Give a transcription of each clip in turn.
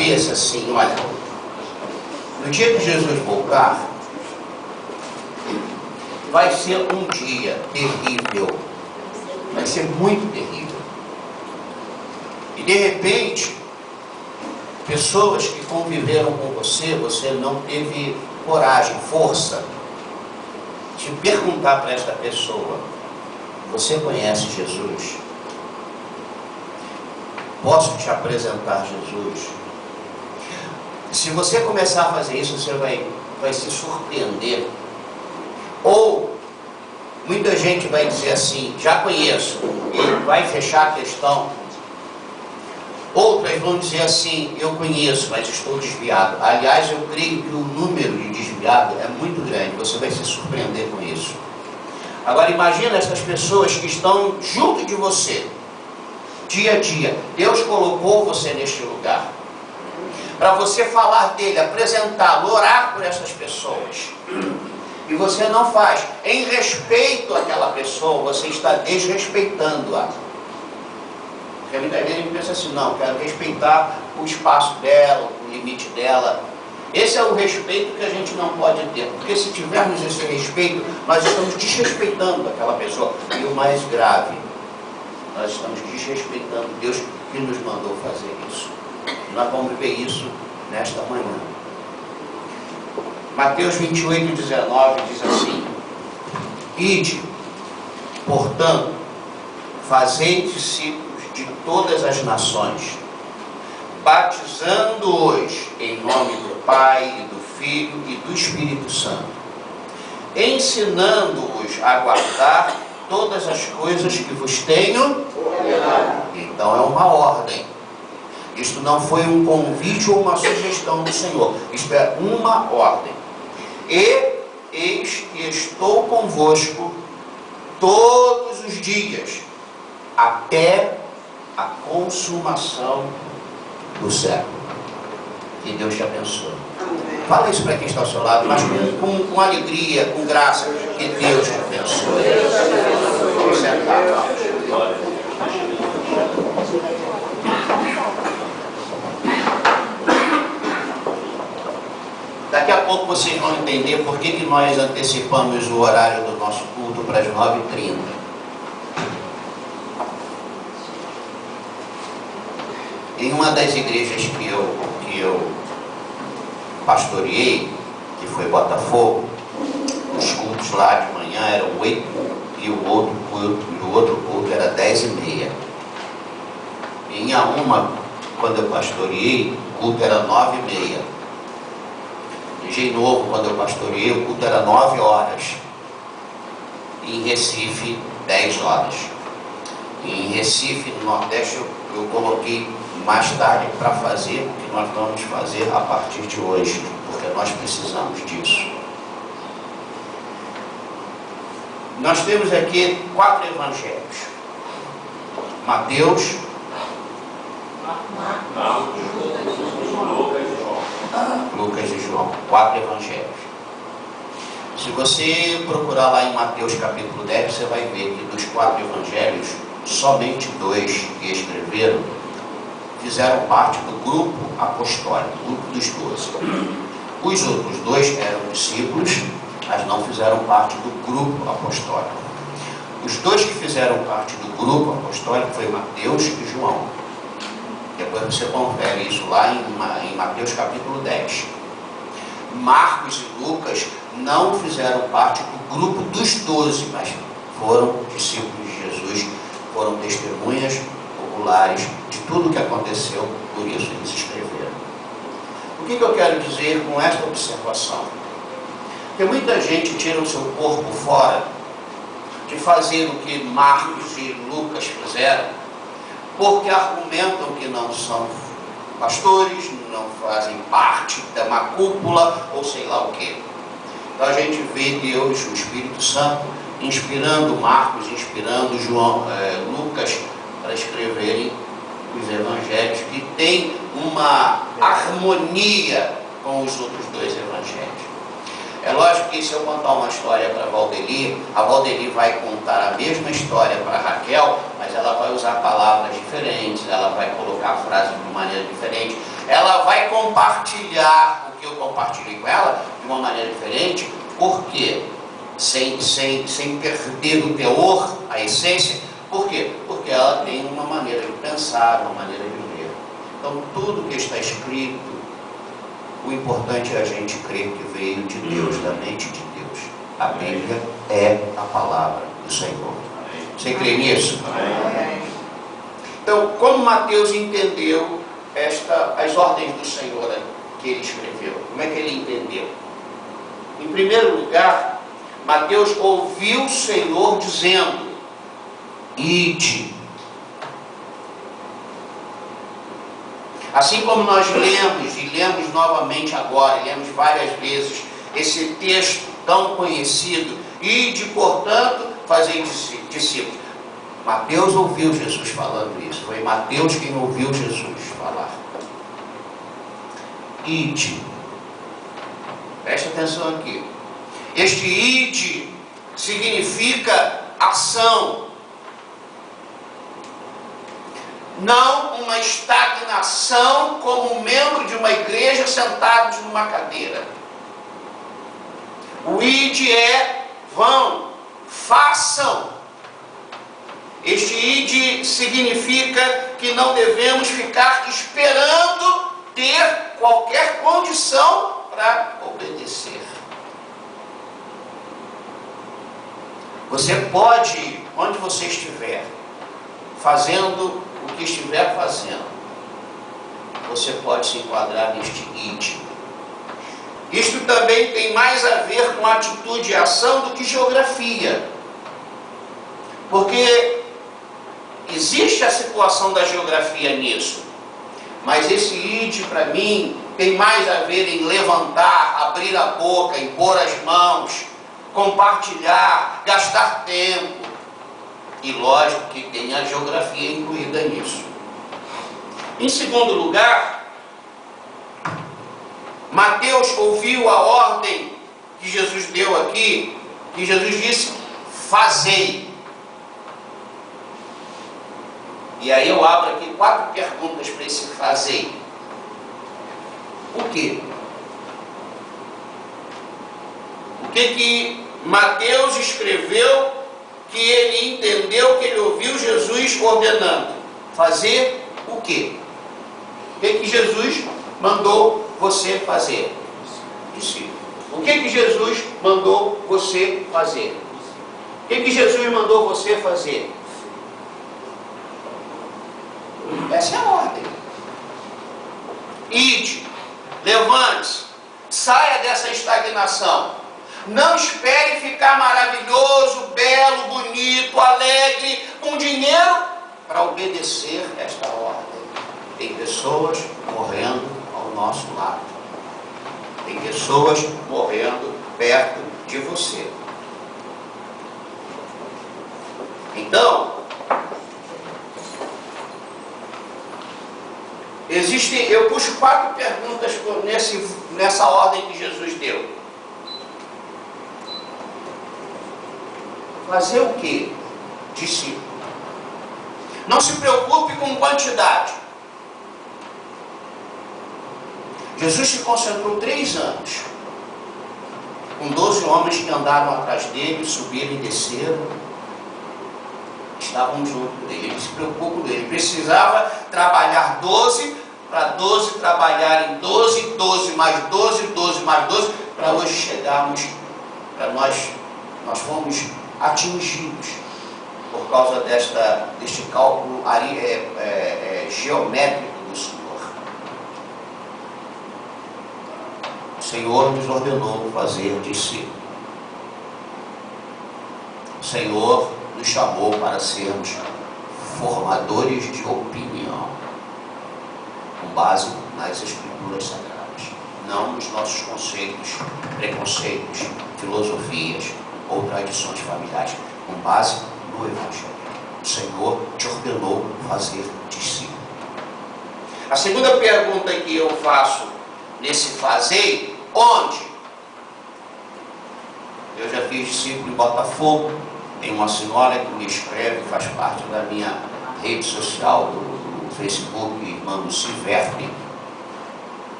cabeça assim, olha, no dia que Jesus voltar, vai ser um dia terrível, vai ser muito terrível. E de repente, pessoas que conviveram com você, você não teve coragem, força de perguntar para esta pessoa: você conhece Jesus? Posso te apresentar Jesus? Se você começar a fazer isso, você vai se surpreender. Ou muita gente vai dizer assim: já conheço, e vai fechar a questão. Outras vão dizer assim: eu conheço, mas estou desviado. Aliás, eu creio que o número de desviado é muito grande. Você vai se surpreender com isso. Agora imagina essas pessoas que estão junto de você, dia a dia. Deus colocou você neste lugar para você falar dele, apresentá-lo, orar por essas pessoas. E você não faz. Em respeito àquela pessoa, você está desrespeitando-a. Porque muita gente pensa assim: não, quero respeitar o espaço dela, o limite dela. Esse é o respeito que a gente não pode ter. Porque se tivermos esse respeito, nós estamos desrespeitando aquela pessoa. E o mais grave, nós estamos desrespeitando Deus que nos mandou fazer isso. E nós vamos ver isso nesta manhã. Mateus 28, 19 diz assim: ide, portanto, fazei discípulos de todas as nações, batizando-os em nome do Pai, e do Filho e do Espírito Santo, ensinando-os a guardar todas as coisas que vos tenho. Então é uma ordem. Isto não foi um convite ou uma sugestão do Senhor. Isto é uma ordem. E eis que estou convosco todos os dias, até a consumação do século. Que Deus te abençoe. Fala isso para quem está ao seu lado, mas com alegria, com graça. Que Deus te abençoe. Vamos sentar, vamos. Daqui a pouco vocês vão entender por que nós antecipamos o horário do nosso culto para as 9h30. Em uma das igrejas que eu pastoreei, que foi Botafogo, os cultos lá de manhã eram 8 e o outro culto era 10h30. Em uma, quando eu pastoreei, o culto era 9h30. Em Engenho Novo, quando eu pastoreei, o culto era 9 horas. Em Recife, 10 horas. Em Recife, no Nordeste, eu coloquei mais tarde para fazer o que nós vamos fazer a partir de hoje, porque nós precisamos disso. Nós temos aqui 4 evangelhos: Mateus, Lucas e João. 4 evangelhos. Se você procurar lá em Mateus capítulo 10, você vai ver que dos 4 evangelhos, somente 2 que escreveram fizeram parte do grupo apostólico, grupo dos 12. Os outros 2 eram discípulos, mas não fizeram parte do grupo apostólico. Os 2 que fizeram parte do grupo apostólico foi Mateus e João. Depois você confere isso lá em Mateus capítulo 10. Marcos e Lucas não fizeram parte do grupo dos 12, mas foram discípulos de Jesus, foram testemunhas oculares de tudo o que aconteceu, por isso eles escreveram. O que eu quero dizer com esta observação? Que muita gente tira o seu corpo fora de fazer o que Marcos e Lucas fizeram, porque argumentam que não são pastores, não fazem parte de uma cúpula, ou sei lá o quê. Então a gente vê Deus, o Espírito Santo, inspirando Marcos, inspirando Lucas, para escreverem os evangelhos, que tem uma harmonia com os outros 2 evangelhos. É lógico que se eu contar uma história para a Valdeli vai contar a mesma história para Raquel, mas ela vai usar palavras diferentes. diferentes, ela vai colocar a frase de uma maneira diferente, ela vai compartilhar o que eu compartilhei com ela de uma maneira diferente. Por quê? Sem perder o teor, a essência. Por quê? Porque ela tem uma maneira de pensar, uma maneira de ler. Então, tudo que está escrito, o importante é a gente crer que veio de Deus, da mente de Deus. A Bíblia é a palavra do Senhor. Você crê nisso? Então, como Mateus entendeu as ordens do Senhor que ele escreveu? Como é que ele entendeu? Em primeiro lugar, Mateus ouviu o Senhor dizendo: ide. Assim como nós lemos, e lemos novamente agora, lemos várias vezes, esse texto tão conhecido, ide, portanto, fazei discípulos. Mateus ouviu Jesus falando isso, foi Mateus quem ouviu Jesus falar. Ide. Preste atenção aqui. Este ide significa ação. Não uma estagnação como membro de uma igreja sentados numa cadeira. O ide é vão, façam. Este ide significa que não devemos ficar esperando ter qualquer condição para obedecer. Você pode, onde você estiver, fazendo o que estiver fazendo, você pode se enquadrar neste ide. Isto também tem mais a ver com atitude e ação do que geografia. Porque existe a situação da geografia nisso. Mas esse ide, para mim, tem mais a ver em levantar, abrir a boca, impor as mãos, compartilhar, gastar tempo. E lógico que tem a geografia incluída nisso. Em segundo lugar, Mateus ouviu a ordem que Jesus deu aqui, que Jesus disse: fazei. E aí eu abro aqui 4 perguntas para esse fazei. O quê? O que Mateus escreveu que ele entendeu, que ele ouviu Jesus ordenando? Fazer o quê? O que Jesus mandou você fazer? Discípulo. O que Jesus mandou você fazer? O que Jesus mandou você fazer? Essa é a ordem. Ide, levante-se, saia dessa estagnação. Não espere ficar maravilhoso, belo, bonito, alegre, com dinheiro para obedecer esta ordem. Tem pessoas morrendo ao nosso lado. Tem pessoas morrendo perto de você. Então, eu puxo 4 perguntas nessa ordem que Jesus deu. Fazer o quê? Discípulo. Não se preocupe com quantidade. Jesus se concentrou 3 anos com 12 homens que andaram atrás dele, subiram e desceram, estavam junto dele. Ele se preocupou com ele. Ele precisava trabalhar 12, para 12 trabalharem 12, 12 mais 12, 12 mais 12, para hoje chegarmos, para nós fomos atingidos por causa deste cálculo geométrico do Senhor. O Senhor nos ordenou fazer discípulos. O Senhor nos chamou para sermos formadores de opinião, com base nas Escrituras Sagradas, não nos nossos conceitos, preconceitos, filosofias ou tradições familiares, com base no Evangelho. O Senhor te ordenou fazer discípulo. A segunda pergunta que eu faço nesse fazer, onde? Eu já fiz discípulo em Botafogo, tem uma senhora que me escreve, faz parte da minha rede social do Facebook, irmã Lucy Vertling.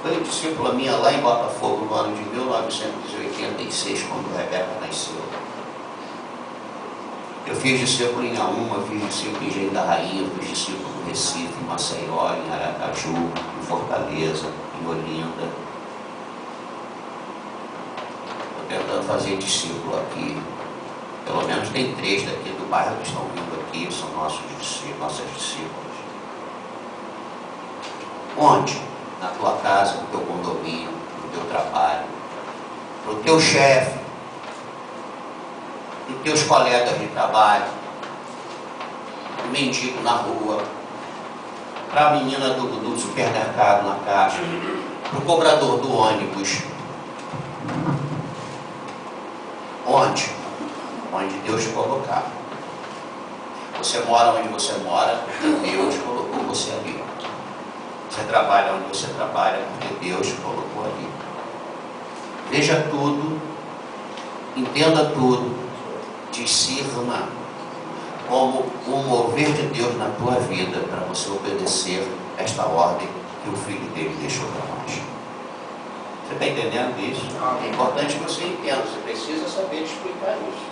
Foi discípula minha lá em Botafogo no ano de 1986, quando Rebeca nasceu. Eu fiz discípulo em Auma, fiz discípulo em Engenho da Rainha, fiz discípulo no Recife, em Maceió, em Aracaju, em Fortaleza, em Olinda. Estou tentando fazer discípulo aqui. Pelo menos tem 3 daqui do bairro que estão vindo aqui, são nossos discípulos, nossas discípulas. Onde? Na tua casa, no teu condomínio, no teu trabalho, no teu chefe, nos teus colegas de trabalho, no mendigo na rua, para a menina do supermercado na caixa, para o cobrador do ônibus. Onde? Onde Deus te colocar. Você mora onde você mora, porque Deus colocou você ali. Você trabalha onde você trabalha, porque Deus te colocou ali. Veja tudo, entenda tudo, discirna como o mover de Deus na tua vida para você obedecer esta ordem que o Filho dele deixou para nós. Você está entendendo isso? É importante que você entenda, você precisa saber explicar isso.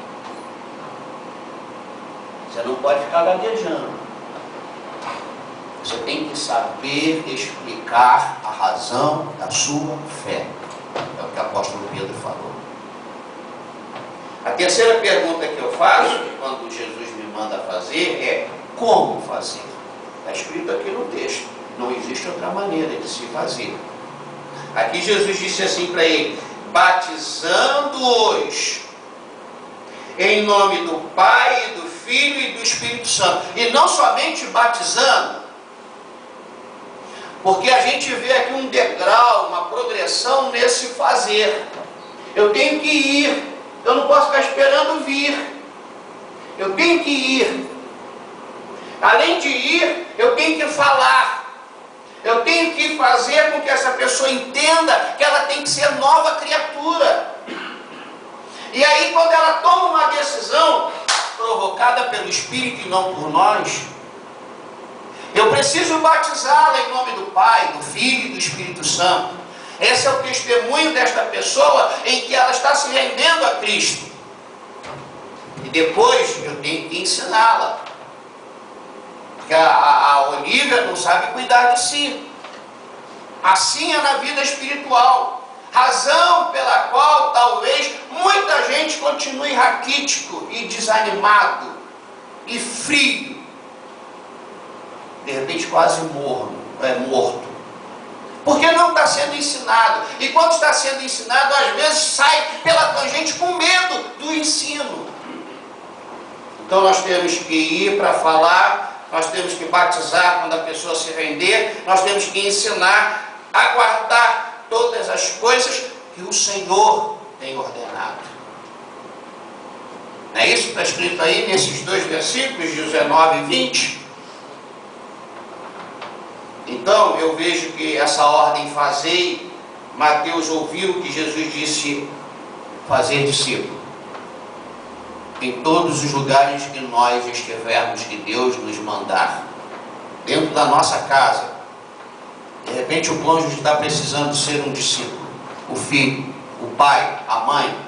Você não pode ficar gaguejando. Você tem que saber explicar a razão da sua fé. É o que o apóstolo Pedro falou. A terceira pergunta que eu faço, quando Jesus me manda fazer, é como fazer? Está escrito aqui no texto. Não existe outra maneira de se fazer. Aqui Jesus disse assim para ele: batizando-os em nome do Pai, do Filho e do Espírito Santo. E não somente batizando, porque a gente vê aqui um degrau, uma progressão nesse fazer. Eu tenho que ir, eu não posso ficar esperando vir. Eu tenho que ir. Além de ir, eu tenho que falar. Eu tenho que fazer com que essa pessoa entenda que ela tem que ser nova criatura. E aí, quando ela toma uma decisão provocada pelo Espírito e não por nós, eu preciso batizá-la em nome do Pai, do Filho e do Espírito Santo. Esse é o testemunho desta pessoa em que ela está se rendendo a Cristo. E depois eu tenho que ensiná-la. Porque a Olívia não sabe cuidar de si. Assim é na vida espiritual. Razão pela qual talvez muita gente continue raquítico e desanimado e frio. De repente quase morto. Porque não está sendo ensinado. E quando está sendo ensinado, às vezes sai pela tangente com medo do ensino. Então nós temos que ir para falar. Nós temos que batizar quando a pessoa se render. Nós temos que ensinar a guardar todas as coisas que o Senhor tem ordenado. Não é isso que está escrito aí nesses 2 versículos, 19 e 20? Então eu vejo que essa ordem fazei, Mateus ouviu que Jesus disse fazer discípulo. Em todos os lugares que nós estivermos, que Deus nos mandar, dentro da nossa casa, de repente o cônjuge está precisando ser um discípulo, o filho, o pai, a mãe.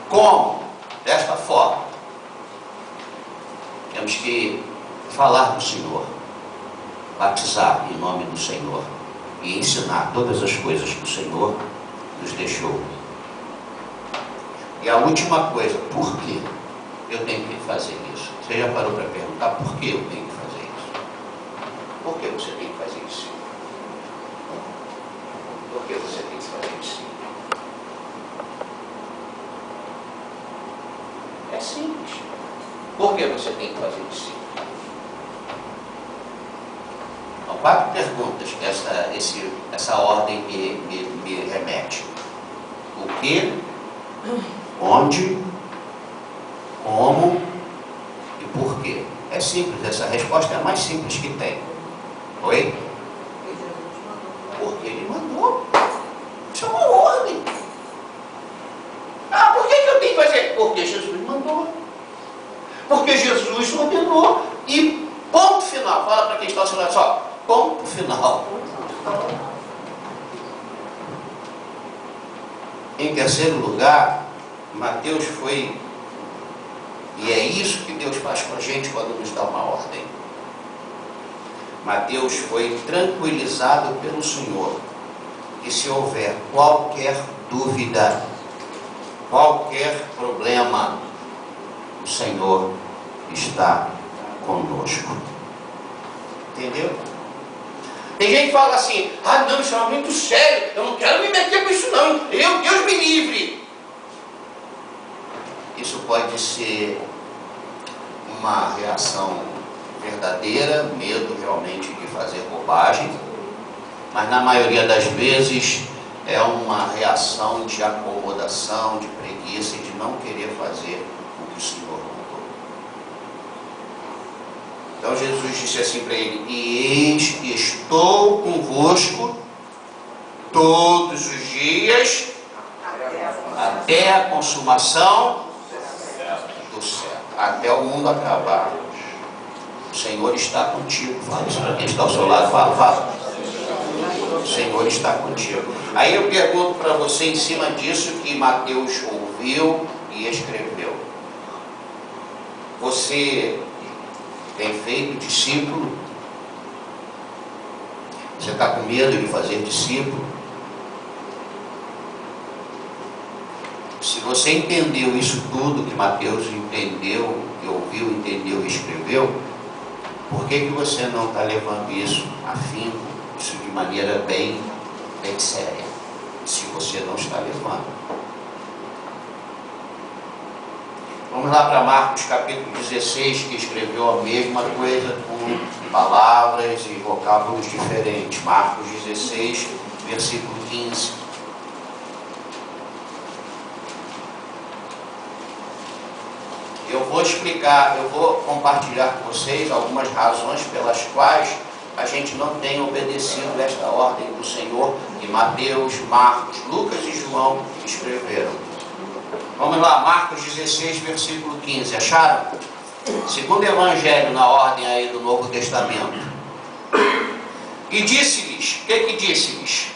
Como? Desta forma. Temos que falar do Senhor, batizar em nome do Senhor e ensinar todas as coisas que o Senhor nos deixou. E a última coisa, por que eu tenho que fazer isso? Você já parou para perguntar por que eu tenho que fazer isso? Por que você tem que fazer isso? Por que você tem que fazer isso? É simples. Por que você tem que fazer isso? São 4 perguntas que essa ordem me remete. O que? Onde, como e por quê? É simples, essa resposta é a mais simples que tem. Oi? Porque ele mandou. Isso é uma ordem. Ah, por que eu tenho que fazer? Porque Jesus mandou. porque Jesus ordenou. E ponto final. Fala para quem está ao seu lado só. Ponto final. Em terceiro lugar, Mateus foi, e é isso que Deus faz com a gente quando nos dá uma ordem. Mateus foi tranquilizado pelo Senhor, que se houver qualquer dúvida, qualquer problema, o Senhor está conosco. Entendeu? Tem gente que fala assim, ah não, isso é muito sério, eu não quero me meter com isso não, Deus me livre. Isso pode ser uma reação verdadeira, medo realmente de fazer bobagem, mas na maioria das vezes é uma reação de acomodação, de preguiça e de não querer fazer o que o Senhor mandou. Então Jesus disse assim para ele, e eis que estou convosco todos os dias até a consumação do século, até o mundo acabar. O Senhor está contigo. Fala isso para quem está ao seu lado. Fala. O Senhor está contigo. Aí eu pergunto para você em cima disso que Mateus ouviu e escreveu. Você tem feito discípulo? Você está com medo de fazer discípulo? Se você entendeu isso tudo que Mateus entendeu, que ouviu, entendeu e escreveu, por que você não está levando isso a fim, isso de maneira bem séria? Se você não está levando. Vamos lá para Marcos capítulo 16, que escreveu a mesma coisa com palavras e vocábulos diferentes. Marcos 16, versículo 15. Eu vou explicar, eu vou compartilhar com vocês algumas razões pelas quais a gente não tem obedecido esta ordem do Senhor que Mateus, Marcos, Lucas e João escreveram. Vamos lá, Marcos 16, versículo 15. Acharam? Segundo evangelho na ordem aí do Novo Testamento. E disse-lhes, o que disse-lhes?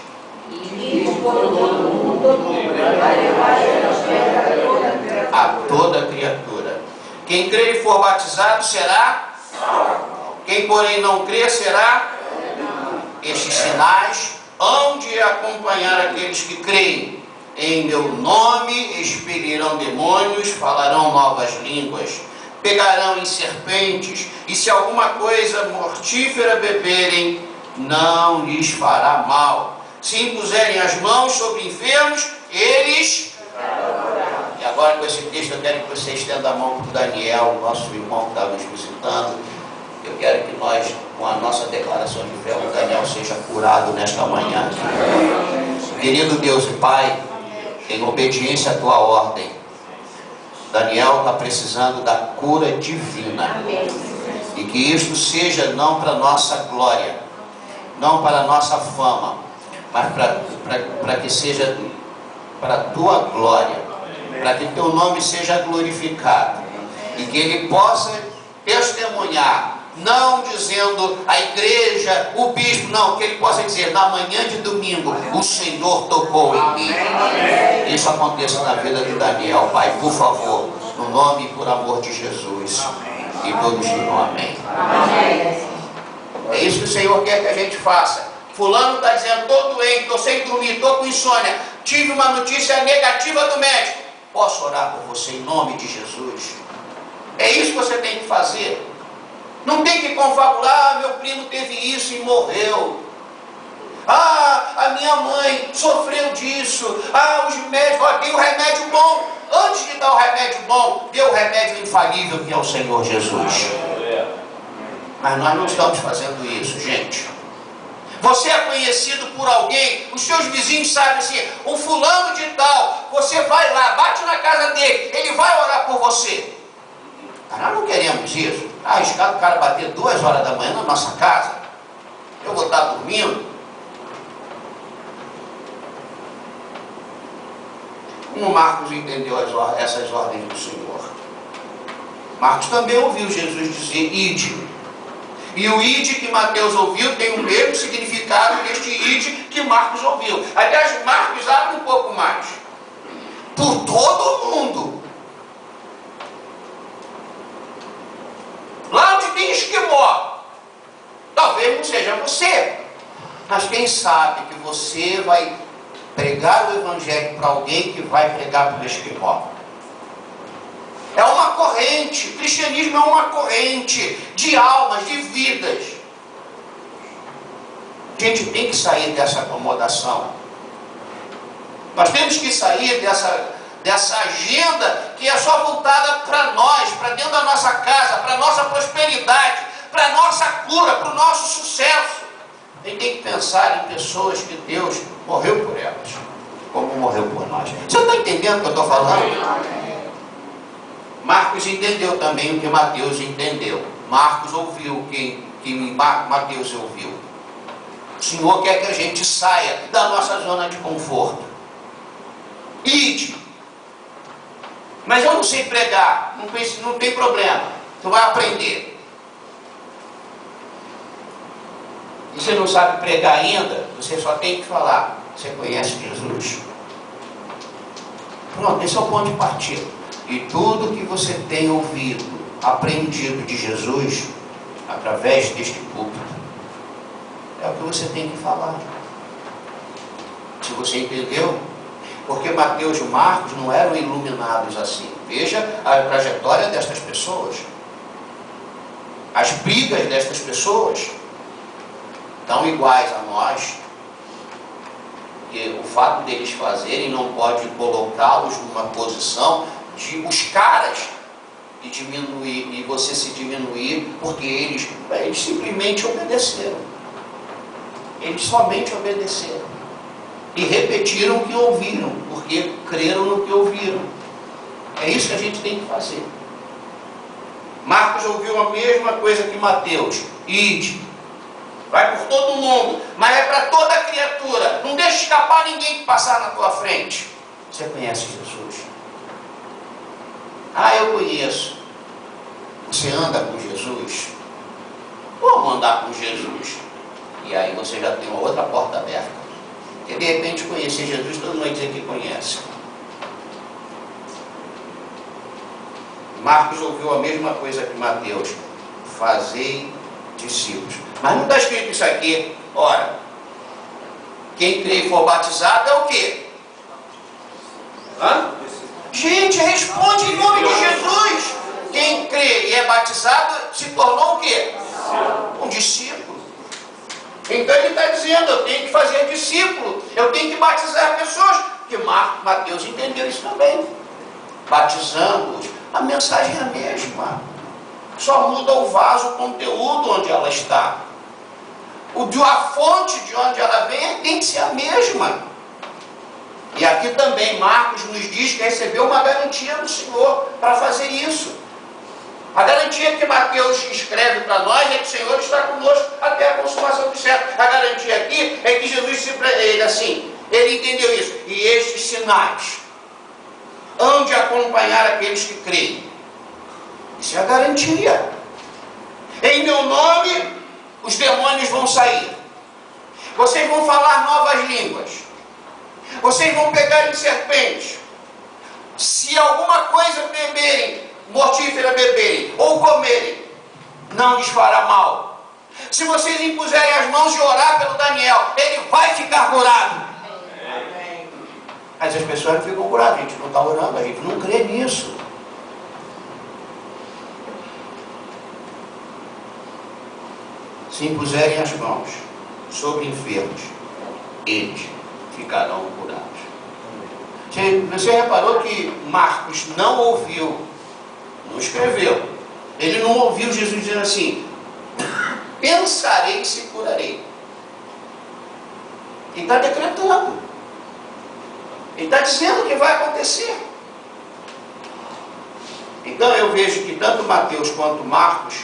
A toda criatura. Quem crer e for batizado será salvo. Quem porém não crer será condenado. Estes sinais hão de acompanhar aqueles que creem. Em meu nome expelirão demônios, falarão novas línguas, pegarão em serpentes, e se alguma coisa mortífera beberem, não lhes fará mal. Se impuserem as mãos sobre enfermos, eles... E agora com esse texto eu quero que você estenda a mão para o Daniel, nosso irmão que está nos visitando. Eu quero que nós, com a nossa declaração de fé, o Daniel seja curado nesta manhã. Querido Deus e Pai, em obediência à tua ordem, Daniel está precisando da cura divina. E que isto seja não para nossa glória, não para nossa fama, mas para que seja para a tua glória, para que teu nome seja glorificado e que ele possa testemunhar, não dizendo a igreja, o bispo, não, que ele possa dizer na manhã de domingo, o Senhor tocou em mim. Isso aconteça na vida de Daniel, Pai, por favor, no nome e por amor de Jesus. E todos digam amém. É isso que o Senhor quer que a gente faça. Fulano está dizendo, estou doente, estou sem dormir, estou com insônia, tive uma notícia negativa do médico. Posso orar por você em nome de Jesus? É isso que você tem que fazer. Não tem que confabular, ah, meu primo teve isso e morreu. Ah, a minha mãe sofreu disso. Ah, os médicos, tem o remédio bom. Antes de dar o remédio bom, dê o remédio infalível que é o Senhor Jesus. Mas nós não estamos fazendo isso, gente. Você é conhecido por alguém, os seus vizinhos sabem assim, um fulano de tal, você vai lá, bate na casa dele, ele vai orar por você. Mas nós não queremos isso. Arriscado o cara bater 2 horas da manhã na nossa casa. Eu vou estar dormindo. Como Marcos entendeu essas ordens do Senhor? Marcos também ouviu Jesus dizer, ide. E o ide que Mateus ouviu tem o mesmo significado deste ide que Marcos ouviu. Aliás, Marcos abre um pouco mais. Por todo o mundo. Lá onde tem esquimó. Talvez não seja você. Mas quem sabe que você vai pregar o evangelho para alguém que vai pregar para o esquimó. É uma corrente, o cristianismo é uma corrente de almas, de vidas. A gente tem que sair dessa acomodação. Nós temos que sair dessa agenda que é só voltada para nós, para dentro da nossa casa, para a nossa prosperidade, para a nossa cura, para o nosso sucesso. A gente tem que pensar em pessoas que Deus morreu por elas, como morreu por nós. Você está entendendo o que eu estou falando? Marcos entendeu também o que Mateus entendeu. Marcos ouviu o que Mateus ouviu. O Senhor quer que a gente saia da nossa zona de conforto. Ide. Mas eu não sei pregar. Não tem problema. Tu vai aprender. E você não sabe pregar ainda? Você só tem que falar. Você conhece Jesus? Pronto, esse é o ponto de partida. E tudo que você tem ouvido, aprendido de Jesus, através deste púlpito, é o que você tem que falar. Se você entendeu? Porque Mateus e Marcos não eram iluminados assim. Veja a trajetória destas pessoas. As brigas destas pessoas tão iguais a nós, que o fato deles fazerem não pode colocá-los numa posição de os caras e diminuir, e você se diminuir, porque eles simplesmente obedeceram. Eles somente obedeceram. E repetiram o que ouviram, porque creram no que ouviram. É isso que a gente tem que fazer. Marcos ouviu a mesma coisa que Mateus. Ide. Vai por todo mundo, mas é para toda criatura. Não deixe escapar ninguém que passar na tua frente. Você conhece Jesus? Ah, eu conheço. Você anda com Jesus? Vamos andar com Jesus. E aí você já tem uma outra porta aberta. Porque de repente conhecer Jesus, todo mundo vai dizer que conhece. Marcos ouviu a mesma coisa que Mateus. Fazei discípulos. Mas não está escrito isso aqui. Ora, quem crê e for batizado é o quê? Hã? Gente, responde em nome de Jesus. Quem crê e é batizado se tornou o quê? Um discípulo. Então ele está dizendo, eu tenho que fazer discípulo, eu tenho que batizar pessoas. Porque Mateus entendeu isso também. Batizando-os, a mensagem é a mesma. Só muda o vaso, o conteúdo onde ela está. A fonte de onde ela vem tem que ser a mesma. E aqui também Marcos nos diz que recebeu uma garantia do Senhor para fazer isso. A garantia que Mateus escreve para nós é que o Senhor está conosco até a consumação do século. A garantia aqui é que Jesus disse para ele assim, ele entendeu isso. E estes sinais hão de acompanhar aqueles que creem. Isso é a garantia. Em meu nome, os demônios vão sair. Vocês vão falar novas línguas. Vocês vão pegar em serpentes. Se alguma coisa beberem, mortífera beberem, ou comerem, não lhes fará mal. Se vocês impuserem as mãos e orar pelo Daniel, ele vai ficar curado. Amém. Mas as pessoas não ficam curadas, a gente não está orando, a gente não crê nisso. Se impuserem as mãos sobre enfermos, eles ficarão curados. Você reparou que Marcos não ouviu, não escreveu, ele não ouviu Jesus dizendo assim, pensarei se curarei. Ele está decretando, ele está dizendo o que vai acontecer. Então eu vejo que tanto Mateus quanto Marcos,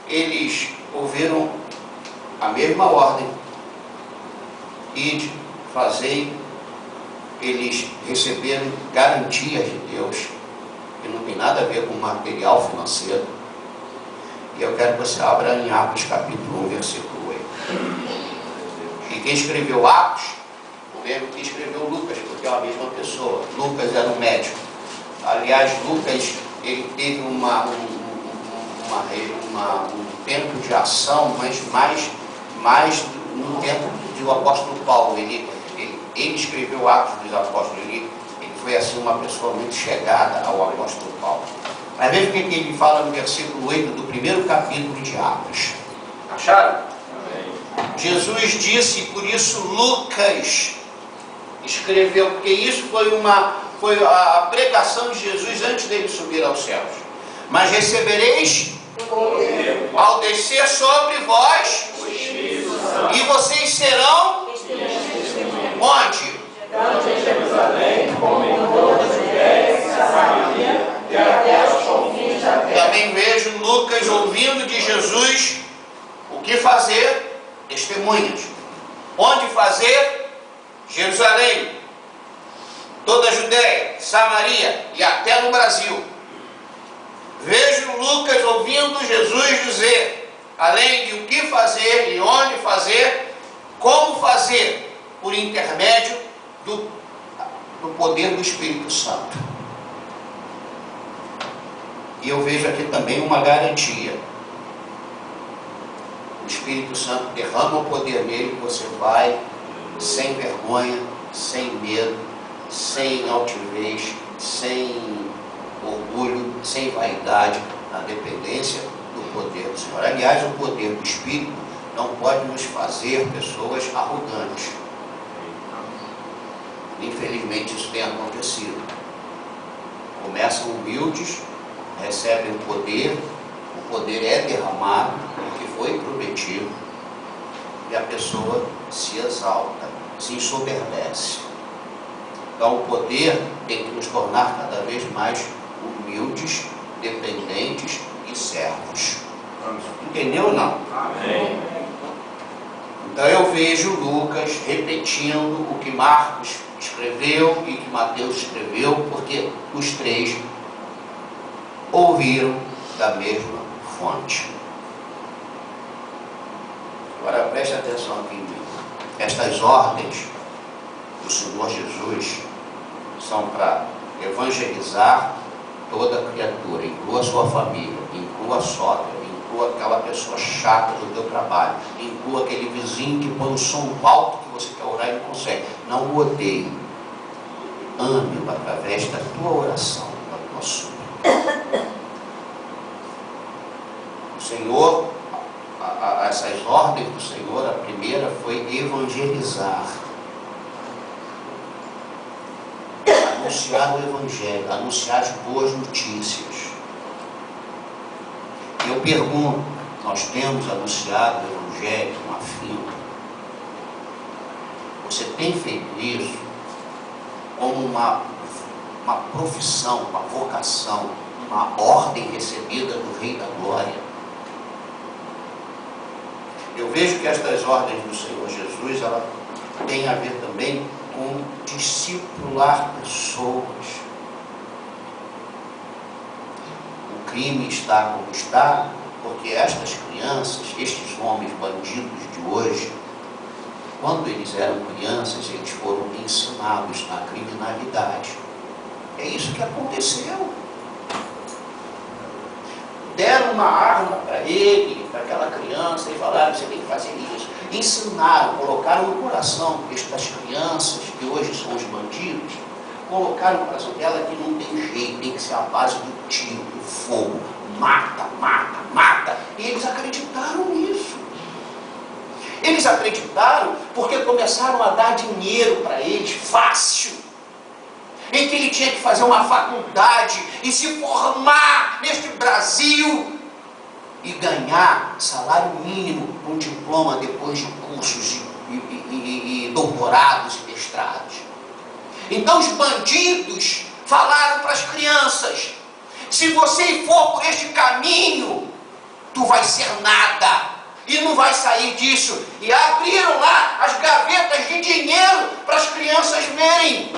eles ouviram a mesma ordem. Ide, fazei. Eles receberam garantias de Deus. que não tem nada a ver com material financeiro. E eu quero que você abra em Atos capítulo 1, versículo 8. E quem escreveu Atos, o mesmo que escreveu Lucas, porque é a mesma pessoa. Lucas era um médico. Aliás, Lucas, ele teve um tempo de ação, mas mais no tempo do apóstolo Paulo. Ele escreveu Atos dos Apóstolos. Ele foi assim uma pessoa muito chegada ao apóstolo Paulo. Mas veja o que ele fala no versículo 8 do primeiro capítulo de Atos. Acharam? Amém. Jesus disse, por isso Lucas escreveu, porque isso foi a pregação de Jesus antes dele subir aos céus. Mas recebereis ao descer sobre vós, e vocês serão onde? Tanto em Jerusalém como em toda a Judéia e Samaria e até os confins da terra. Também vejo Lucas ouvindo de Jesus o que fazer, testemunhas. Onde fazer? Jerusalém, toda a Judéia, Samaria e até no Brasil. Vejo Lucas ouvindo Jesus dizer, além de o que fazer e onde fazer, como fazer, por intermédio do poder do Espírito Santo. E eu vejo aqui também uma garantia. O Espírito Santo derrama o poder nele, que você vai sem vergonha, sem medo, sem altivez, sem orgulho, sem vaidade, na dependência do poder do Senhor. Aliás, o poder do Espírito não pode nos fazer pessoas arrogantes. Infelizmente isso tem acontecido. Começam humildes, recebem o poder é derramado, o que foi prometido, e a pessoa se exalta, se ensoberbece. Então o poder tem que nos tornar cada vez mais humildes, dependentes e servos. Entendeu ou não? Amém. Então eu vejo Lucas repetindo o que Marcos escreveu e que Mateus escreveu, porque os três ouviram da mesma fonte. Agora preste atenção aqui em mim. Estas ordens do Senhor Jesus são para evangelizar toda criatura, inclua a sua família, inclua a sogra, inclua aquela pessoa chata do teu trabalho, inclua aquele vizinho que põe o som alto que você quer orar e não consegue. Não o odeie. Ame-o através da tua oração, da tua súplica. O Senhor, essas ordens do Senhor, a primeira foi evangelizar. Anunciar o Evangelho, anunciar as boas notícias. Eu pergunto, nós temos anunciado o Evangelho com afinco? Você tem feito isso como uma profissão, uma vocação, uma ordem recebida do Rei da Glória? Eu vejo que estas ordens do Senhor Jesus, ela tem a ver também com discipular pessoas. O crime está como está, porque estas crianças, estes homens bandidos de hoje, quando eles eram crianças, eles foram ensinados na criminalidade. É isso que aconteceu. Deram uma arma para ele, para aquela criança, e falaram, você tem que fazer isso. Ensinaram, colocaram no coração estas crianças, que hoje são os bandidos, colocaram no coração dela que não tem jeito, tem que ser a base do tiro, do fogo. Mata, mata, mata. E eles acreditaram nisso. Eles acreditaram porque começaram a dar dinheiro para eles, fácil. Em que ele tinha que fazer uma faculdade e se formar neste Brasil e ganhar salário mínimo com um diploma depois de cursos e doutorados e mestrados. Então os bandidos falaram para as crianças, se você for por este caminho, tu vai ser nada e não vai sair disso. E abriram lá as gavetas de dinheiro para as crianças verem.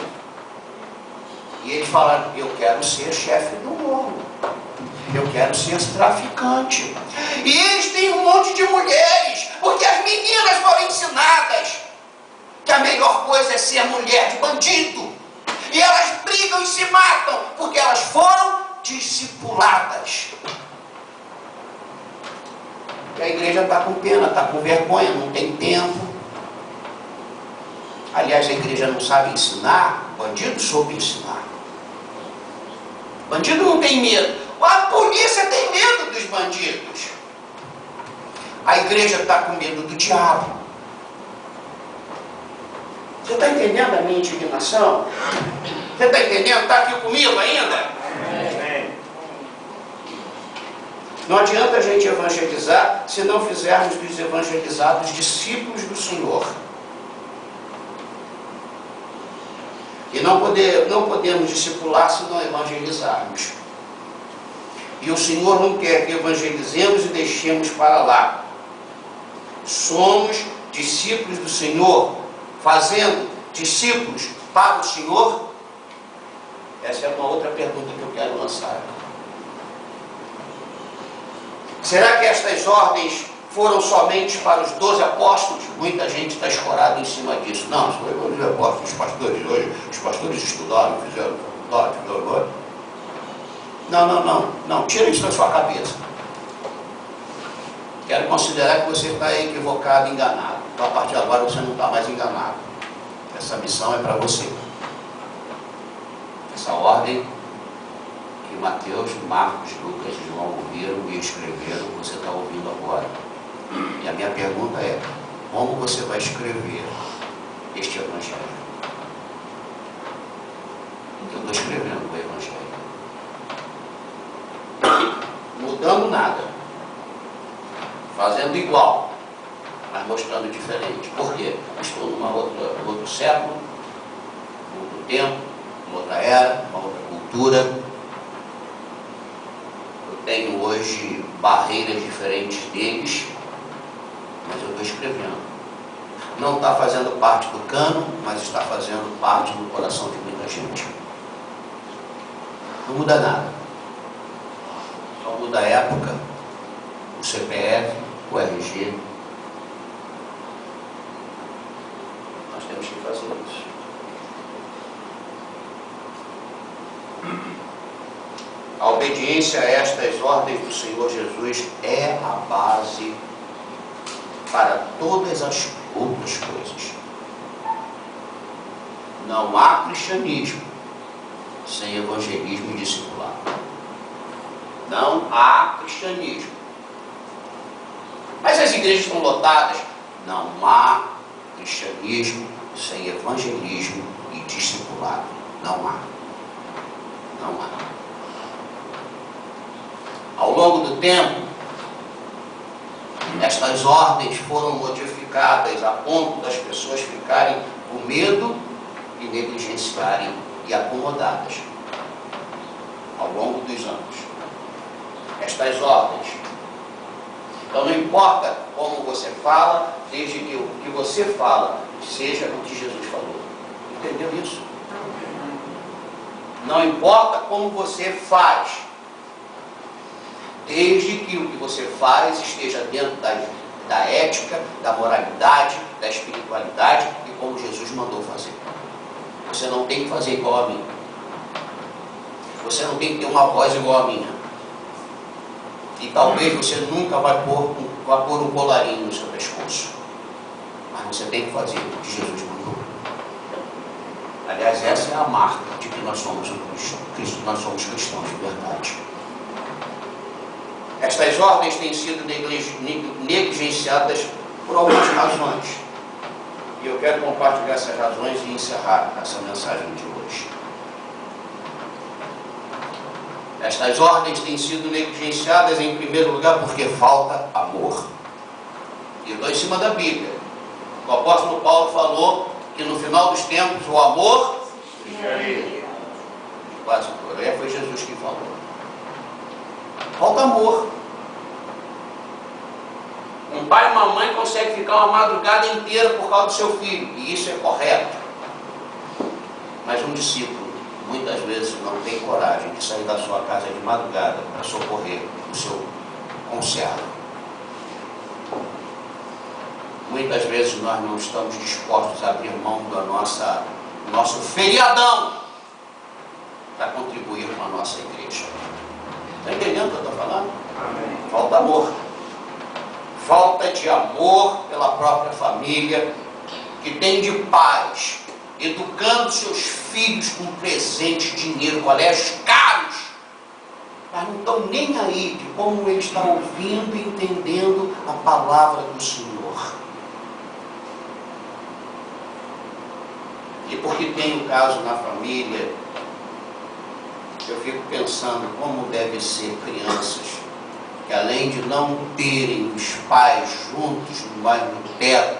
E eles falaram, eu quero ser chefe do morro. Eu quero ser traficante. E eles têm um monte de mulheres, porque as meninas foram ensinadas que a melhor coisa é ser mulher de bandido. E elas brigam e se matam, porque elas foram discipuladas. E a igreja está com pena, está com vergonha, não tem tempo. Aliás, a igreja não sabe ensinar, o bandido soube ensinar. O bandido não tem medo. A polícia tem medo dos bandidos. A igreja está com medo do diabo. Você está entendendo a minha indignação? Você está entendendo? Está aqui comigo ainda? Não adianta a gente evangelizar se não fizermos dos evangelizados discípulos do Senhor. E não podemos discipular se não evangelizarmos. E o Senhor não quer que evangelizemos e deixemos para lá. Somos discípulos do Senhor, fazendo discípulos para o Senhor? Essa é uma outra pergunta que eu quero lançar. Será que estas ordens foram somente para os 12 apóstolos? Muita gente está escorada em cima disso. Não, foi os 12 apóstolos, os pastores hoje, os pastores estudaram, fizeram faculdade, não, tira isso da sua cabeça. Quero considerar que você está equivocado, enganado. Então, a partir de agora você não está mais enganado. Essa missão é para você. Essa ordem que Mateus, Marcos, Lucas e João ouviram e escreveram, você está ouvindo agora. E a minha pergunta é, como você vai escrever este Evangelho? Porque eu estou escrevendo o Evangelho. Mudando nada. Fazendo igual, mas mostrando diferente. Por quê? Estou num outro século, outro tempo, uma outra era, uma outra cultura. Eu tenho hoje barreiras diferentes deles, mas eu estou escrevendo. Não está fazendo parte do cano, mas está fazendo parte do coração de muita gente. Não muda nada. Só muda a época, o CPF, o RG. Nós temos que fazer isso. A obediência a estas ordens do Senhor Jesus é a base para todas as outras coisas. Não há cristianismo sem evangelismo e discipulado. Não há cristianismo. Mas as igrejas estão lotadas. Não há cristianismo sem evangelismo e discipulado. Não há. Não há. Ao longo do tempo, estas ordens foram modificadas a ponto das pessoas ficarem com medo e negligenciarem e acomodadas ao longo dos anos. Estas ordens. Então não importa como você fala, desde que o que você fala seja o que Jesus falou. Entendeu isso? Não importa como você faz, desde que o que você faz esteja dentro da ética, da moralidade, da espiritualidade e como Jesus mandou fazer. Você não tem que fazer igual a mim. Você não tem que ter uma voz igual a minha. E talvez você nunca vai pôr um colarinho no seu pescoço. Mas você tem que fazer o que Jesus mandou. Aliás, essa é a marca de que nós somos cristãos de verdade. Estas ordens têm sido negligenciadas por algumas razões. E eu quero compartilhar essas razões e encerrar essa mensagem de hoje. Estas ordens têm sido negligenciadas em primeiro lugar porque falta amor. E eu estou em cima da Bíblia. O apóstolo Paulo falou que no final dos tempos o amor quase por aí foi Jesus que falou. Falta amor. Um pai e uma mãe conseguem ficar uma madrugada inteira por causa do seu filho, e isso é correto. Mas um discípulo muitas vezes não tem coragem de sair da sua casa de madrugada para socorrer o seu conservo. Muitas vezes nós não estamos dispostos a abrir mão do nosso feriadão para contribuir com a nossa igreja. Está entendendo o que eu estou falando? Amém. Falta amor. Falta de amor pela própria família, que tem de pais, educando seus filhos com presentes, dinheiro, colégios caros, mas não estão nem aí de como eles estão ouvindo e entendendo a palavra do Senhor. E porque tem um caso na família, eu fico pensando como deve ser crianças que, além de não terem os pais juntos no bairro perto,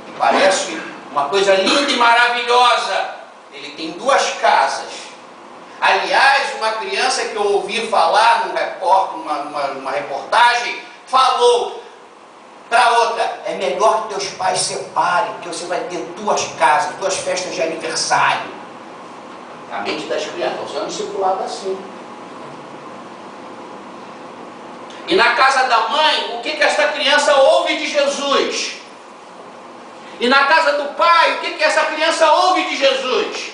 que parece uma coisa linda e maravilhosa, ele tem 2 casas. Aliás, uma criança que eu ouvi falar numa reportagem, falou para outra: é melhor que teus pais separem, porque você vai ter 2 casas, 2 festas de aniversário. A mente das crianças estão sendo discipuladas assim. E na casa da mãe, o que essa criança ouve de Jesus? E na casa do pai, o que essa criança ouve de Jesus?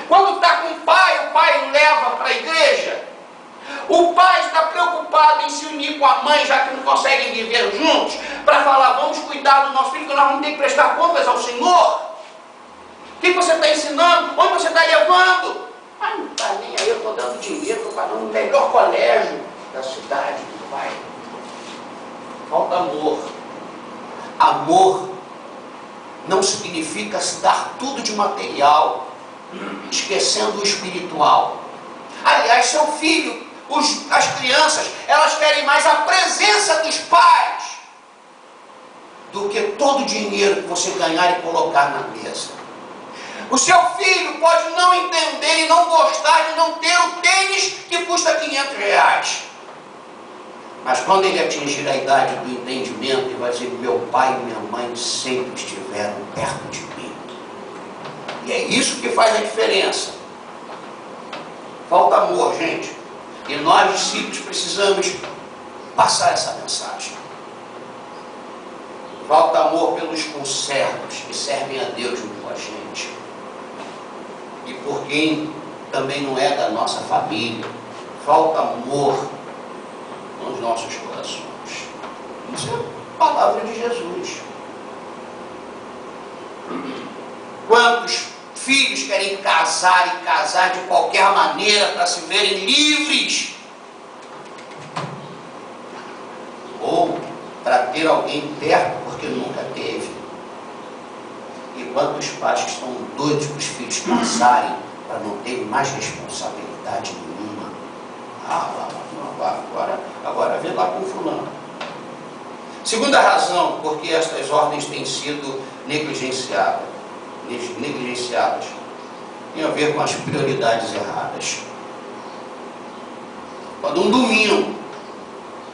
Quando está com o pai o leva para a igreja. O pai está preocupado em se unir com a mãe, já que não conseguem viver juntos, para falar: vamos cuidar do nosso filho, que nós vamos ter que prestar contas ao Senhor. O que você está ensinando? Onde você está levando? Ah, não está nem aí, eu estou dando dinheiro, estou pagando o melhor colégio da cidade do pai. Falta amor. Amor não significa se dar tudo de material, esquecendo o espiritual. Aliás, seu filho, as crianças, elas querem mais a presença dos pais do que todo o dinheiro que você ganhar e colocar na mesa. O seu filho pode não entender e não gostar de não ter o tênis que custa R$500. Mas quando ele atingir a idade do entendimento, ele vai dizer: meu pai e minha mãe sempre estiveram perto de mim. E é isso que faz a diferença. Falta amor, gente. E nós, discípulos, precisamos passar essa mensagem. Falta amor pelos conservos que servem a Deus junto com a gente. E por quem também não é da nossa família. Falta amor nos nossos corações. Isso é a palavra de Jesus. Quantos filhos querem casar e casar de qualquer maneira para se verem livres? Ou para ter alguém perto porque nunca teve? E quantos pais que estão doidos para os filhos casarem para não terem mais responsabilidade nenhuma? Agora vê lá com fulano. Segunda razão, porque estas ordens têm sido negligenciadas, tem a ver com as prioridades erradas. Quando um domingo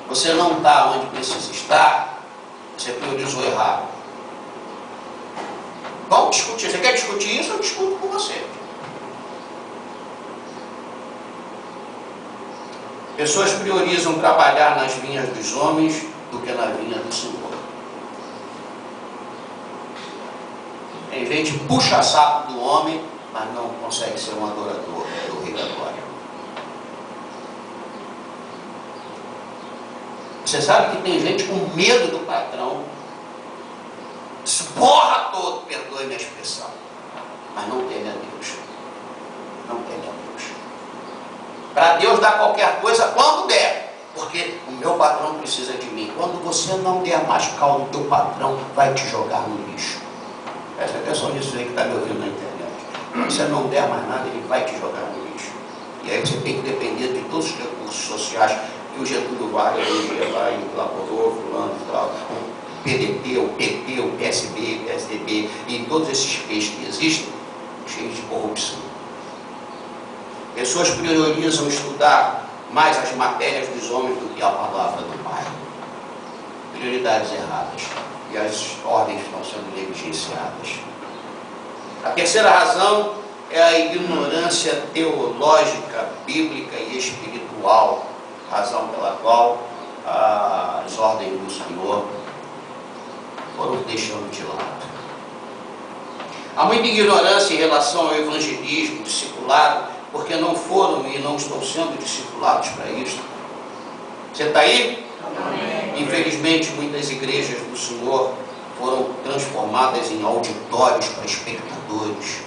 você não está onde precisa estar, você priorizou errado. Vamos discutir. Você quer discutir isso? Eu discuto com você. Pessoas priorizam trabalhar nas vinhas dos homens do que na vinha do Senhor. Tem gente que puxa saco do homem, mas não consegue ser um adorador do Rei da Glória. Você sabe que tem gente com medo do patrão, esborra todo, perdoe minha expressão, mas não teme a Deus. Não teme a Deus. Para Deus dar qualquer coisa quando der, porque o meu patrão precisa de mim. Quando você não der mais caldo, o teu patrão vai te jogar no lixo. Presta atenção nisso aí que está me ouvindo na internet. Quando você não der mais nada, ele vai te jogar no lixo. E aí você tem que depender de todos os recursos sociais que o Getúlio Vargas lá elaborou, fulano e tal. O PDT, o PT, o PSB, o PSDB e todos esses peixes que existem, cheios de corrupção. Pessoas priorizam estudar mais as matérias dos homens do que a palavra do Pai. Prioridades erradas. E as ordens estão sendo negligenciadas. A terceira razão é a ignorância teológica, bíblica e espiritual, razão pela qual as ordens do Senhor foram deixando de lado. Há muita ignorância em relação ao evangelismo, discipulado, porque não foram e não estão sendo discipulados para isso. Você está aí? Amém. Infelizmente, muitas igrejas do Senhor foram transformadas em auditórios para espectadores.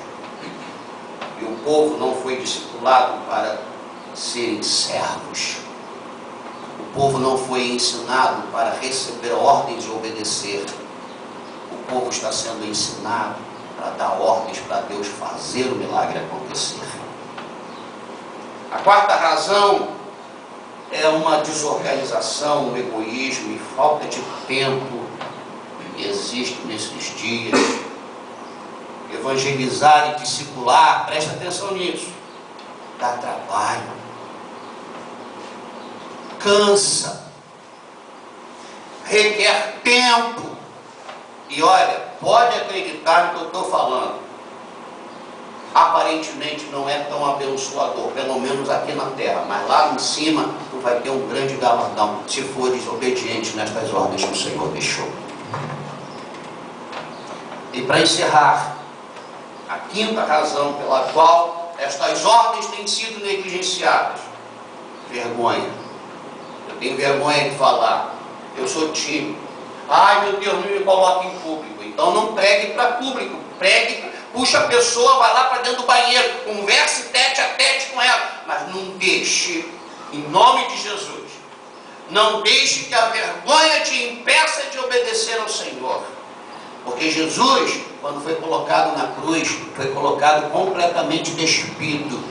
E o povo não foi discipulado para serem servos. O povo não foi ensinado para receber ordens e obedecer. O povo está sendo ensinado para dar ordens para Deus fazer o milagre acontecer. A quarta razão é uma desorganização, um egoísmo e falta de tempo que existe nesses dias. Evangelizar e discipular, presta atenção nisso, dá trabalho, cansa, requer tempo. E olha, pode acreditar no que eu estou falando, aparentemente não é tão abençoador, pelo menos aqui na terra, mas lá em cima tu vai ter um grande galardão se fores obediente nestas ordens que o Senhor deixou. E para encerrar, a quinta razão pela qual estas ordens têm sido negligenciadas: vergonha. Eu tenho vergonha de falar, eu sou tímido. Ai, meu Deus, não me coloque em público. Então não pregue para público, pregue, puxa a pessoa, vai lá para dentro do banheiro, converse tete a tete com ela, mas não deixe, em nome de Jesus, não deixe que a vergonha te impeça de obedecer ao Senhor. Porque Jesus, quando foi colocado na cruz, foi colocado completamente despido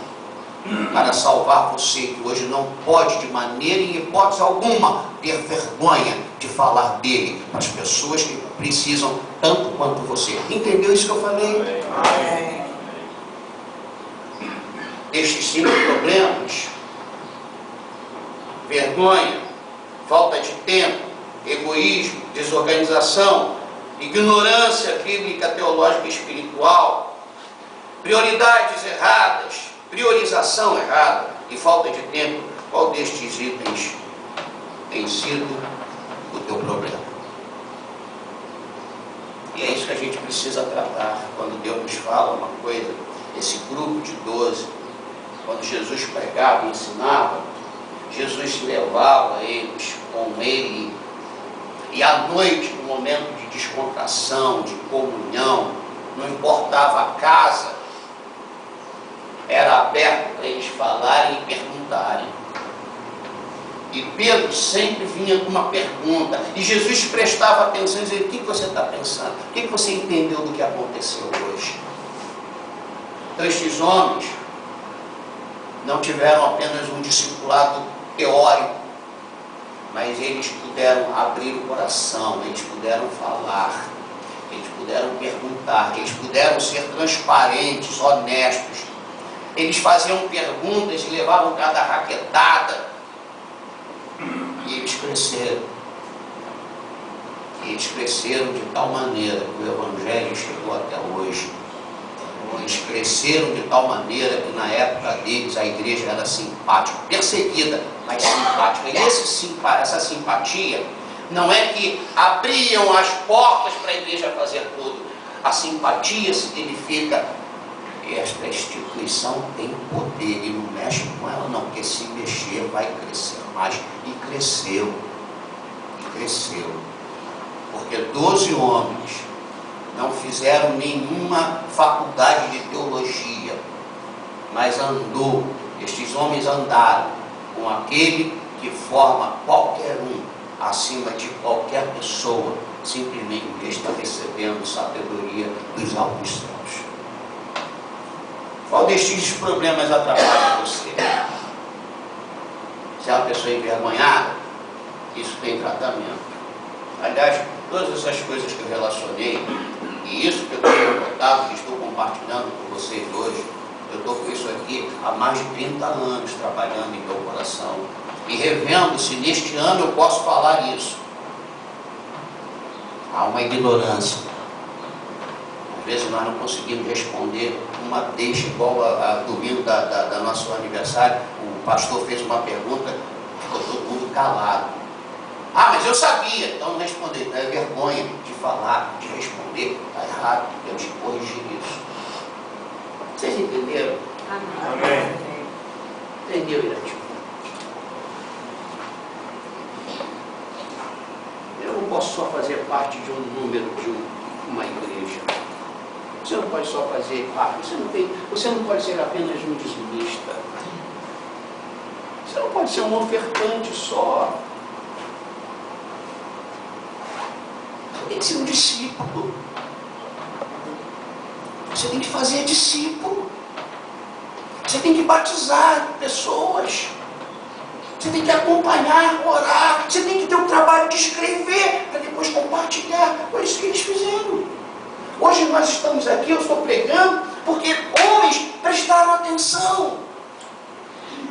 para salvar você, que hoje não pode de maneira e hipótese alguma ter vergonha de falar dele para as pessoas que precisam tanto quanto você. Entendeu isso que eu falei? Amém. Estes 5 problemas: vergonha, falta de tempo, egoísmo, desorganização, ignorância bíblica, teológica e espiritual, prioridades erradas, priorização errada e falta de tempo. Qual destes itens tem sido o teu problema? E é isso que a gente precisa tratar quando Deus nos fala uma coisa. Esse grupo de 12, quando Jesus pregava e ensinava, Jesus levava eles com ele, e à noite, no momento de descontração, de comunhão, não importava a casa, era aberto para eles falarem e perguntarem. E Pedro sempre vinha com uma pergunta, e Jesus prestava atenção e dizia: o que você está pensando? O que você entendeu do que aconteceu hoje? Então estes homens não tiveram apenas um discipulado teórico, mas eles puderam abrir o coração, eles puderam falar, eles puderam perguntar, eles puderam ser transparentes, honestos. Eles faziam perguntas e levavam cada raquetada. E eles cresceram. E eles cresceram de tal maneira que o Evangelho chegou até hoje. Eles cresceram de tal maneira que na época deles a igreja era simpática, perseguida, mas simpática. E essa simpatia não é que abriam as portas para a igreja fazer tudo. A simpatia significa: esta instituição tem poder e não mexe com ela não, porque se mexer vai crescer mais. E cresceu, porque 12 homens não fizeram nenhuma faculdade de teologia, mas estes homens andaram com aquele que forma qualquer um acima de qualquer pessoa, simplesmente está recebendo sabedoria dos altos céus. Qual destes problemas atrapalha você? Se é uma pessoa envergonhada, isso tem tratamento. Aliás, todas essas coisas que eu relacionei, e isso que eu tenho notado, que estou compartilhando com vocês hoje, eu estou com isso aqui há mais de 30 anos trabalhando em meu coração e revendo se neste ano eu posso falar isso. Há uma ignorância. vezes nós não conseguimos responder uma deixa, igual a domingo da nosso aniversário, o pastor fez uma pergunta, ficou todo mundo calado. Ah, mas eu sabia, então não responder. É vergonha de falar, de responder, está errado, temos que corrigir isso. Vocês entenderam? Amém. Entendeu, Irati? Eu não posso só fazer parte de um número de uma igreja. Você não pode só fazer parte, você não pode ser apenas um dizimista. Você não pode ser um ofertante só. Você tem que ser um discípulo. Você tem que fazer discípulo. Você tem que batizar pessoas. Você tem que acompanhar, orar. Você tem que ter o trabalho de escrever para depois compartilhar. Foi isso que eles fizeram. Hoje nós estamos aqui, eu estou pregando, porque homens prestaram atenção.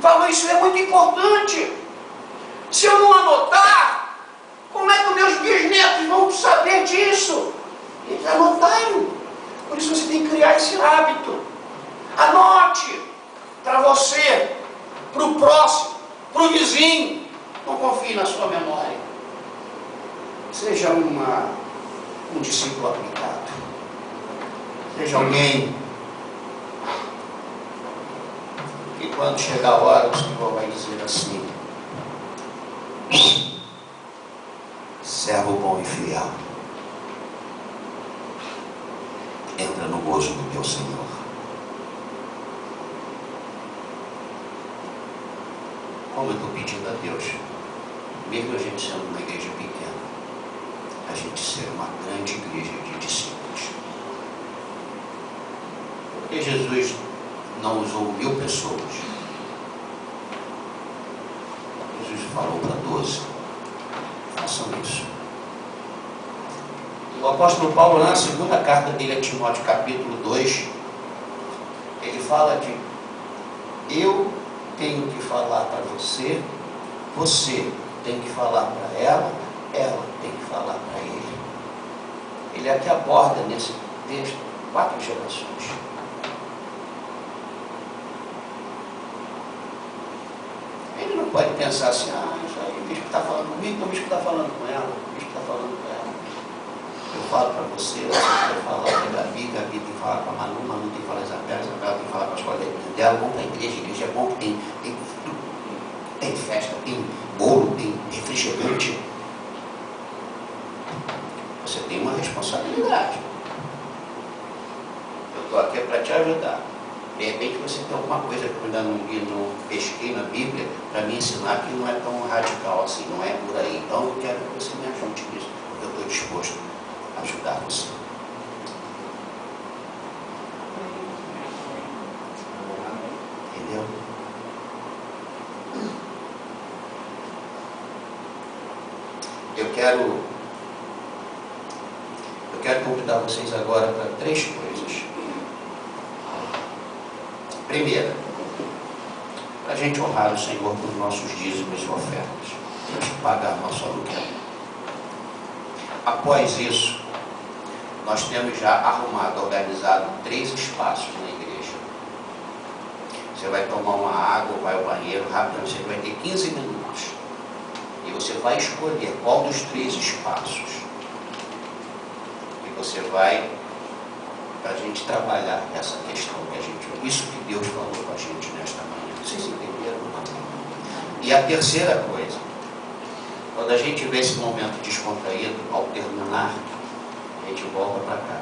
Falou, isso é muito importante. Se eu não anotar, como é que os meus bisnetos vão saber disso? Eles anotaram. Por isso você tem que criar esse hábito. Anote para você, para o próximo, para o vizinho. Não confie na sua memória. Seja um discípulo aplicado. Seja alguém que quando chegar a hora o Senhor vai dizer assim: servo bom e fiel, entra no gozo do teu Senhor. Como eu estou pedindo a Deus, mesmo a gente sendo uma igreja pequena, a gente ser uma grande igreja de discípulos. Porque Jesus não usou 1000 pessoas. Jesus falou para 12. Façam isso. O apóstolo Paulo, na segunda carta dele a Timóteo, capítulo 2, ele fala de: eu tenho que falar para você, você tem que falar para ela tem que falar para ele. Ele aqui aborda nesse texto 4 gerações. Ele não pode pensar assim: isso aí o bispo está falando comigo, então o bispo está falando com ela, o bispo está falando com ela. Eu falo para você vai falar para a Gabi tem que falar para a Manu tem que falar para a Isabela tem que falar para as colegas dela, vão para a igreja é bom, tem festa, tem bolo, tem refrigerante. Você tem uma responsabilidade. Eu estou aqui para te ajudar. De repente você tem alguma coisa que eu ainda não pesquei na Bíblia para me ensinar que não é tão radical assim, não é por aí. Então eu quero que você me ajude nisso, porque eu estou disposto a ajudar você. Entendeu? Eu quero convidar vocês agora para 3 coisas. Primeira, para a gente honrar o Senhor por nossos dízimos e ofertas, para a gente pagar nosso aluguel. Após isso, nós temos já arrumado, organizado 3 espaços na igreja. Você vai tomar uma água, vai ao banheiro, rapidamente, você vai ter 15 minutos. E você vai escolher qual dos 3 espaços. E você vai, para a gente trabalhar essa questão que a gente... Isso que Deus falou com a gente nesta manhã. Vocês entenderam? E a terceira coisa, quando a gente vê esse momento descontraído, ao terminar, a gente volta para cá.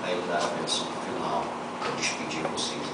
Aí dar a bênção final, para despedir vocês.